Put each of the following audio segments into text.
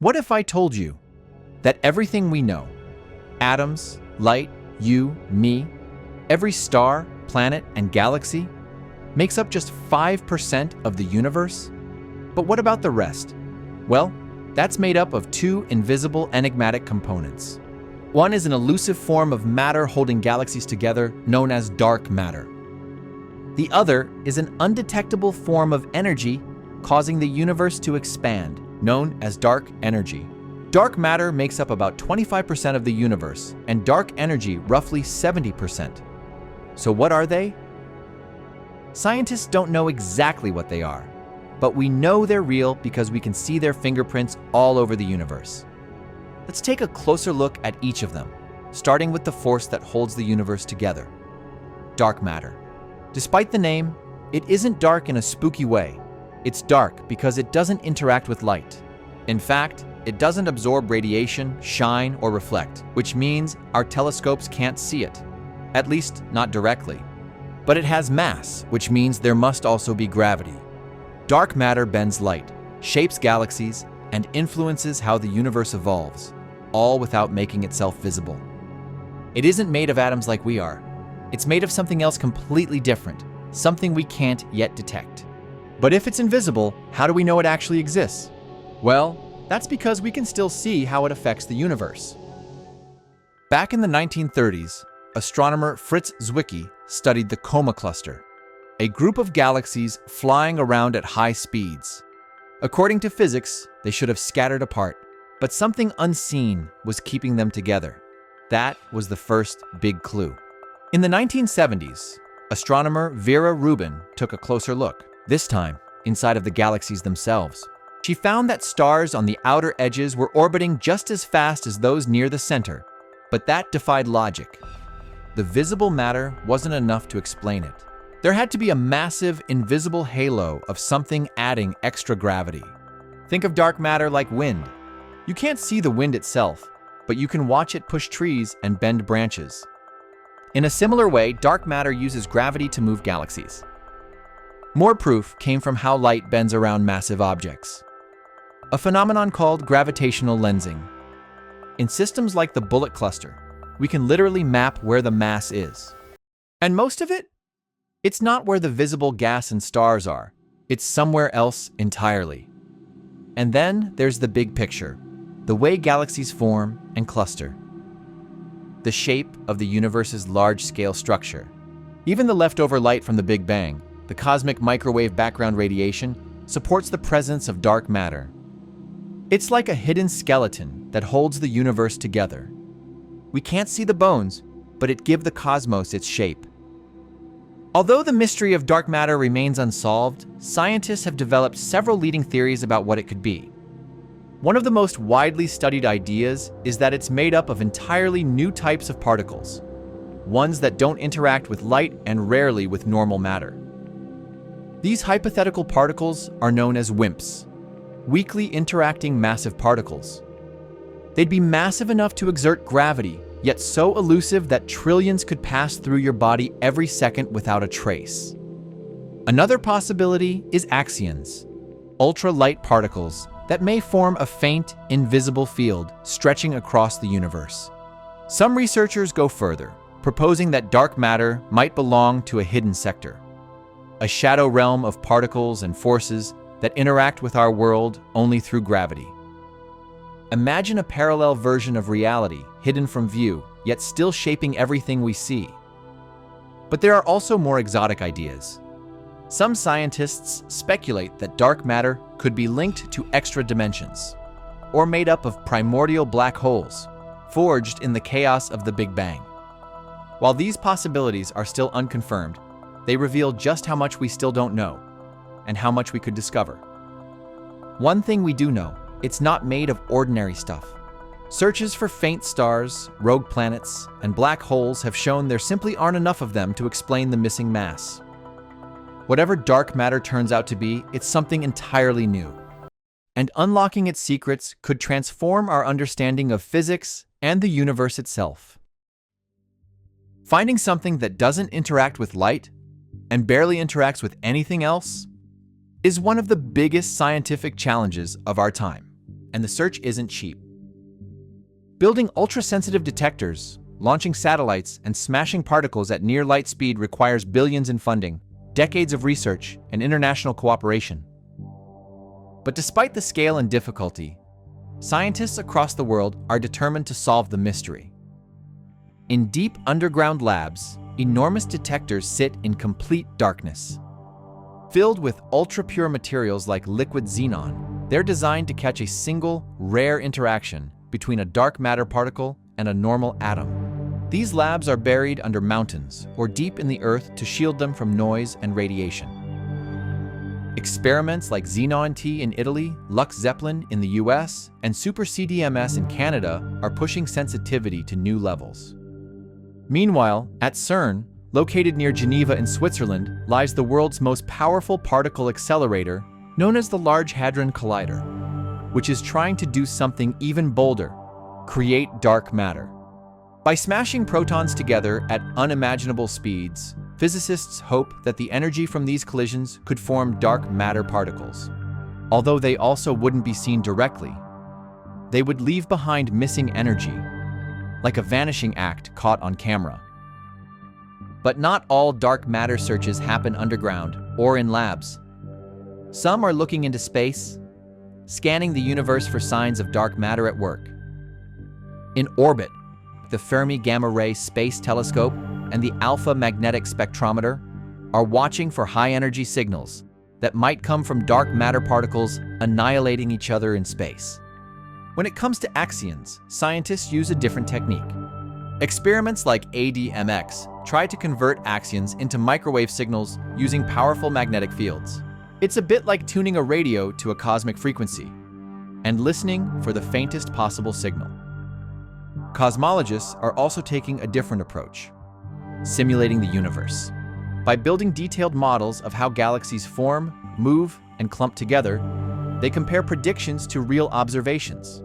What if I told you that everything we know, atoms, light, you, me, every star, planet, and galaxy, makes up just 5% of the universe? But what about the rest? Well, that's made up of two invisible, enigmatic components. One is an elusive form of matter holding galaxies together, known as dark matter. The other is an undetectable form of energy causing the universe to expand, known as dark energy. Dark matter makes up about 25% of the universe, and dark energy roughly 70%. So what are they? Scientists don't know exactly what they are, but we know they're real because we can see their fingerprints all over the universe. Let's take a closer look at each of them, starting with the force that holds the universe together: dark matter. Despite the name, it isn't dark in a spooky way. It's dark because it doesn't interact with light. In fact, it doesn't absorb radiation, shine, or reflect, which means our telescopes can't see it, at least not directly. But it has mass, which means there must also be gravity. Dark matter bends light, shapes galaxies, and influences how the universe evolves, all without making itself visible. It isn't made of atoms like we are. It's made of something else completely different, something we can't yet detect. But if it's invisible, how do we know it actually exists? Well, that's because we can still see how it affects the universe. Back in the 1930s, astronomer Fritz Zwicky studied the Coma Cluster, a group of galaxies flying around at high speeds. According to physics, they should have scattered apart, but something unseen was keeping them together. That was the first big clue. In the 1970s, astronomer Vera Rubin took a closer look, this time inside of the galaxies themselves. She found that stars on the outer edges were orbiting just as fast as those near the center, but that defied logic. The visible matter wasn't enough to explain it. There had to be a massive, invisible halo of something adding extra gravity. Think of dark matter like wind. You can't see the wind itself, but you can watch it push trees and bend branches. In a similar way, dark matter uses gravity to move galaxies. More proof came from how light bends around massive objects, a phenomenon called gravitational lensing. In systems like the Bullet Cluster, we can literally map where the mass is. And most of it? It's not where the visible gas and stars are. It's somewhere else entirely. And then there's the big picture, the way galaxies form and cluster, the shape of the universe's large-scale structure. Even the leftover light from the Big Bang, the cosmic microwave background radiation, supports the presence of dark matter. It's like a hidden skeleton that holds the universe together. We can't see the bones, but it gives the cosmos its shape. Although the mystery of dark matter remains unsolved, scientists have developed several leading theories about what it could be. One of the most widely studied ideas is that it's made up of entirely new types of particles, ones that don't interact with light and rarely with normal matter. These hypothetical particles are known as WIMPs, weakly interacting massive particles. They'd be massive enough to exert gravity, yet so elusive that trillions could pass through your body every second without a trace. Another possibility is axions, ultra-light particles that may form a faint, invisible field stretching across the universe. Some researchers go further, proposing that dark matter might belong to a hidden sector, a shadow realm of particles and forces that interact with our world only through gravity. Imagine a parallel version of reality, hidden from view, yet still shaping everything we see. But there are also more exotic ideas. Some scientists speculate that dark matter could be linked to extra dimensions, or made up of primordial black holes, forged in the chaos of the Big Bang. While these possibilities are still unconfirmed, they reveal just how much we still don't know, and how much we could discover. One thing we do know: it's not made of ordinary stuff. Searches for faint stars, rogue planets, and black holes have shown there simply aren't enough of them to explain the missing mass. Whatever dark matter turns out to be, it's something entirely new. And unlocking its secrets could transform our understanding of physics and the universe itself. Finding something that doesn't interact with light and barely interacts with anything else is one of the biggest scientific challenges of our time. and the search isn't cheap. Building ultra-sensitive detectors, launching satellites, and smashing particles at near light speed requires billions in funding, decades of research, and international cooperation. But despite the scale and difficulty, scientists across the world are determined to solve the mystery. In deep underground labs, enormous detectors sit in complete darkness. Filled with ultra-pure materials like liquid xenon, they're designed to catch a single, rare interaction between a dark matter particle and a normal atom. These labs are buried under mountains or deep in the earth to shield them from noise and radiation. Experiments like Xenon-T in Italy, Lux Zeppelin in the US, and Super CDMS in Canada are pushing sensitivity to new levels. Meanwhile, at CERN, located near Geneva in Switzerland, lies the world's most powerful particle accelerator, known as the Large Hadron Collider, which is trying to do something even bolder: create dark matter. By smashing protons together at unimaginable speeds, physicists hope that the energy from these collisions could form dark matter particles. Although they also wouldn't be seen directly, they would leave behind missing energy, like a vanishing act caught on camera. But not all dark matter searches happen underground or in labs. Some are looking into space, scanning the universe for signs of dark matter at work. In orbit, the Fermi Gamma Ray Space Telescope and the Alpha Magnetic Spectrometer are watching for high-energy signals that might come from dark matter particles annihilating each other in space. When it comes to axions, scientists use a different technique. Experiments like ADMX try to convert axions into microwave signals using powerful magnetic fields. It's a bit like tuning a radio to a cosmic frequency and listening for the faintest possible signal. Cosmologists are also taking a different approach, simulating the universe. By building detailed models of how galaxies form, move, and clump together, they compare predictions to real observations.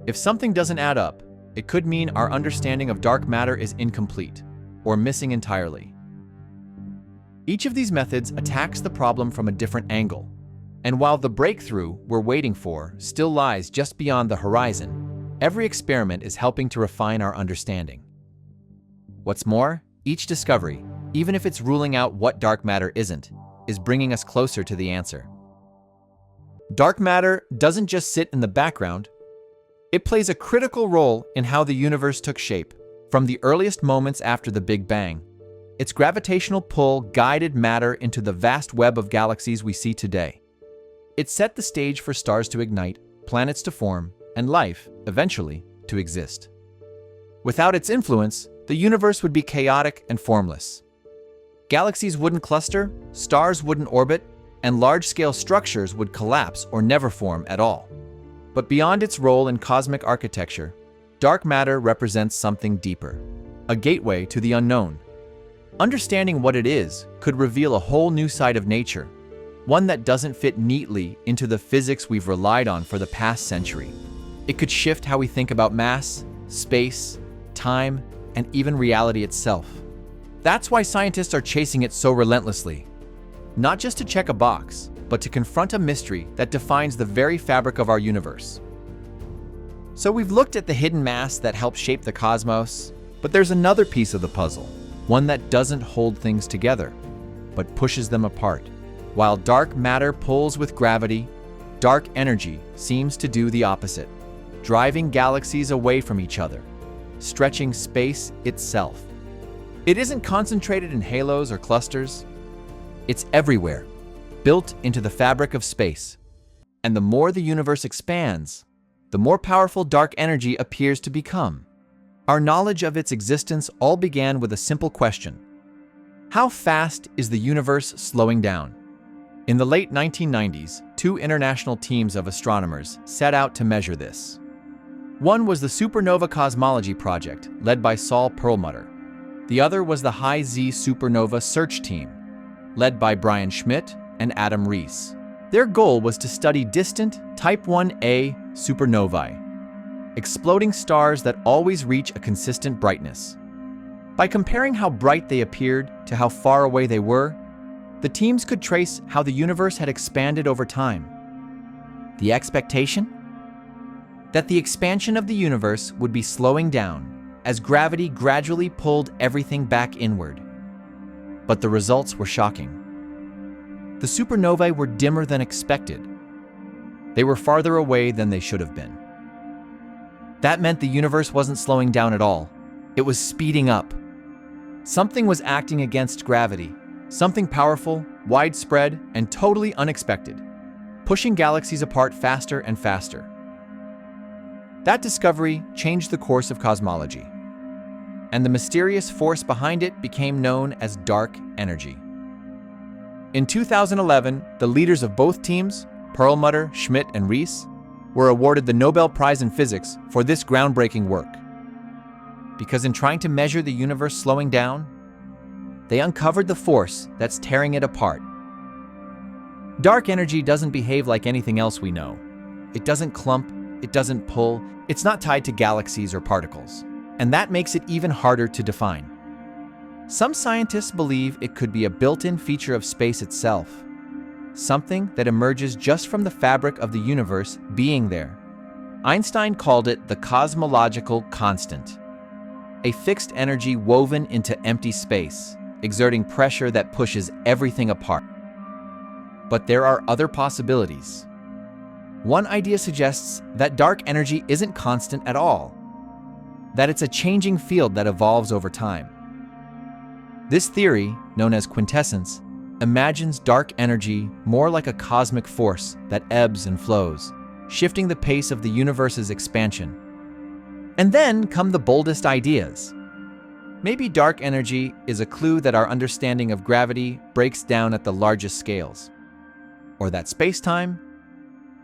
If something doesn't add up, it could mean our understanding of dark matter is incomplete or missing entirely. Each of these methods attacks the problem from a different angle, and while the breakthrough we're waiting for still lies just beyond the horizon, every experiment is helping to refine our understanding. What's more, each discovery, even if it's ruling out what dark matter isn't, is bringing us closer to the answer. Dark matter doesn't just sit in the background. It plays a critical role in how the universe took shape. From the earliest moments after the Big Bang, its gravitational pull guided matter into the vast web of galaxies we see today. It set the stage for stars to ignite, planets to form, and life, eventually, to exist. Without its influence, the universe would be chaotic and formless. Galaxies wouldn't cluster, stars wouldn't orbit, and large-scale structures would collapse or never form at all. But beyond its role in cosmic architecture, dark matter represents something deeper, a gateway to the unknown. Understanding what it is could reveal a whole new side of nature, one that doesn't fit neatly into the physics we've relied on for the past century. It could shift how we think about mass, space, time, and even reality itself. That's why scientists are chasing it so relentlessly. Not just to check a box, but to confront a mystery that defines the very fabric of our universe. So we've looked at the hidden mass that helps shape the cosmos, but there's another piece of the puzzle, one that doesn't hold things together, but pushes them apart. While dark matter pulls with gravity, dark energy seems to do the opposite, driving galaxies away from each other, stretching space itself. It isn't concentrated in halos or clusters. It's everywhere, built into the fabric of space. And the more the universe expands, the more powerful dark energy appears to become. Our knowledge of its existence all began with a simple question: how fast is the universe slowing down? In the late 1990s, two international teams of astronomers set out to measure this. One was the Supernova Cosmology Project, led by Saul Perlmutter. The other was the High Z Supernova Search Team, led by Brian Schmidt and Adam Rees. Their goal was to study distant Type 1a supernovae, exploding stars that always reach a consistent brightness. By comparing how bright they appeared to how far away they were, the teams could trace how the universe had expanded over time. The expectation? that the expansion of the universe would be slowing down as gravity gradually pulled everything back inward. But the results were shocking. The supernovae were dimmer than expected. They were farther away than they should have been. That meant the universe wasn't slowing down at all. It was speeding up. Something was acting against gravity, something powerful, widespread, and totally unexpected, pushing galaxies apart faster and faster. That discovery changed the course of cosmology, and the mysterious force behind it became known as dark energy. In 2011, the leaders of both teams, Perlmutter, Schmidt, and Rees, were awarded the Nobel Prize in Physics for this groundbreaking work. Because in trying to measure the universe slowing down, they uncovered the force that's tearing it apart. Dark energy doesn't behave like anything else we know. It doesn't clump, it doesn't pull, it's not tied to galaxies or particles. And that makes it even harder to define. Some scientists believe it could be a built-in feature of space itself, something that emerges just from the fabric of the universe being there. Einstein called it the cosmological constant, a fixed energy woven into empty space, exerting pressure that pushes everything apart. But there are other possibilities. One idea suggests that dark energy isn't constant at all, that it's a changing field that evolves over time. This theory, known as quintessence, imagines dark energy more like a cosmic force that ebbs and flows, shifting the pace of the universe's expansion. And then come the boldest ideas. Maybe dark energy is a clue that our understanding of gravity breaks down at the largest scales, or that space-time,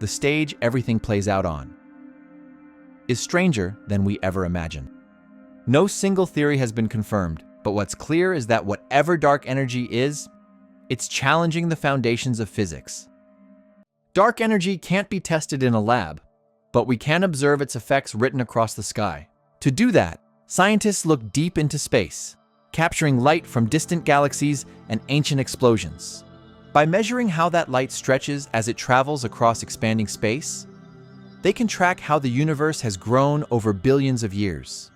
the stage everything plays out on, is stranger than we ever imagined. No single theory has been confirmed, but what's clear is that whatever dark energy is, it's challenging the foundations of physics. Dark energy can't be tested in a lab, but we can observe its effects written across the sky. To do that, scientists look deep into space, capturing light from distant galaxies and ancient explosions. By measuring how that light stretches as it travels across expanding space, they can track how the universe has grown over billions of years.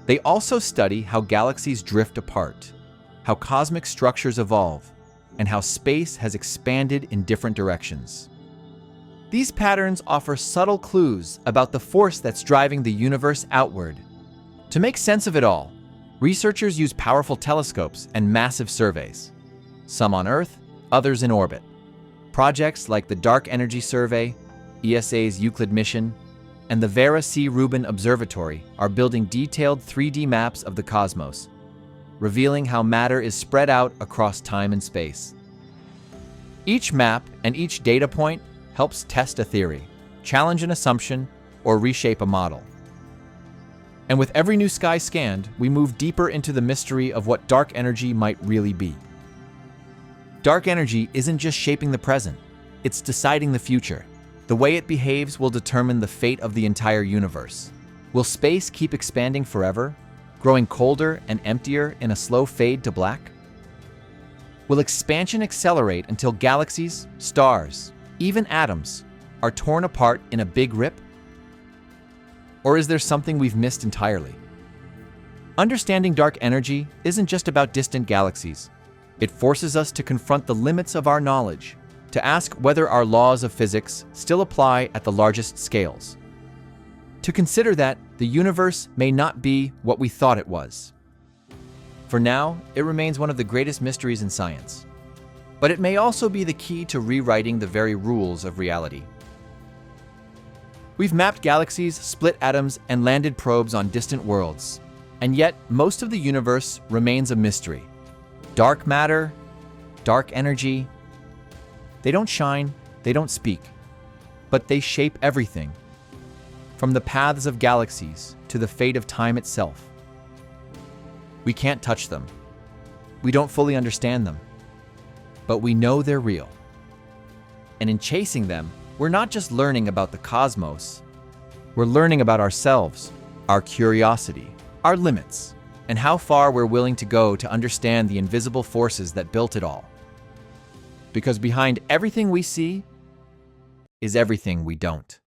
They also study how galaxies drift apart, how cosmic structures evolve, and how space has expanded in different directions. These patterns offer subtle clues about the force that's driving the universe outward. To make sense of it all, researchers use powerful telescopes and massive surveys, some on Earth, others in orbit. Projects like the Dark Energy Survey, ESA's Euclid mission, and the Vera C. Rubin Observatory are building detailed 3D maps of the cosmos, revealing how matter is spread out across time and space. Each map and each data point helps test a theory, challenge an assumption, or reshape a model. And with every new sky scanned, we move deeper into the mystery of what dark energy might really be. Dark energy isn't just shaping the present, it's deciding the future. The way it behaves will determine the fate of the entire universe. Will space keep expanding forever, growing colder and emptier in a slow fade to black? Will expansion accelerate until galaxies, stars, even atoms, are torn apart in a big rip? Or is there something we've missed entirely? Understanding dark energy isn't just about distant galaxies. It forces us to confront the limits of our knowledge, to ask whether our laws of physics still apply at the largest scales, to consider that the universe may not be what we thought it was. For now, it remains one of the greatest mysteries in science, but it may also be the key to rewriting the very rules of reality. We've mapped galaxies, split atoms, and landed probes on distant worlds, and yet most of the universe remains a mystery. Dark matter, dark energy, they don't shine, they don't speak, but they shape everything, from the paths of galaxies to the fate of time itself. We can't touch them. We don't fully understand them, but we know they're real. And in chasing them, we're not just learning about the cosmos, we're learning about ourselves, our curiosity, our limits, and how far we're willing to go to understand the invisible forces that built it all. Because behind everything we see is everything we don't.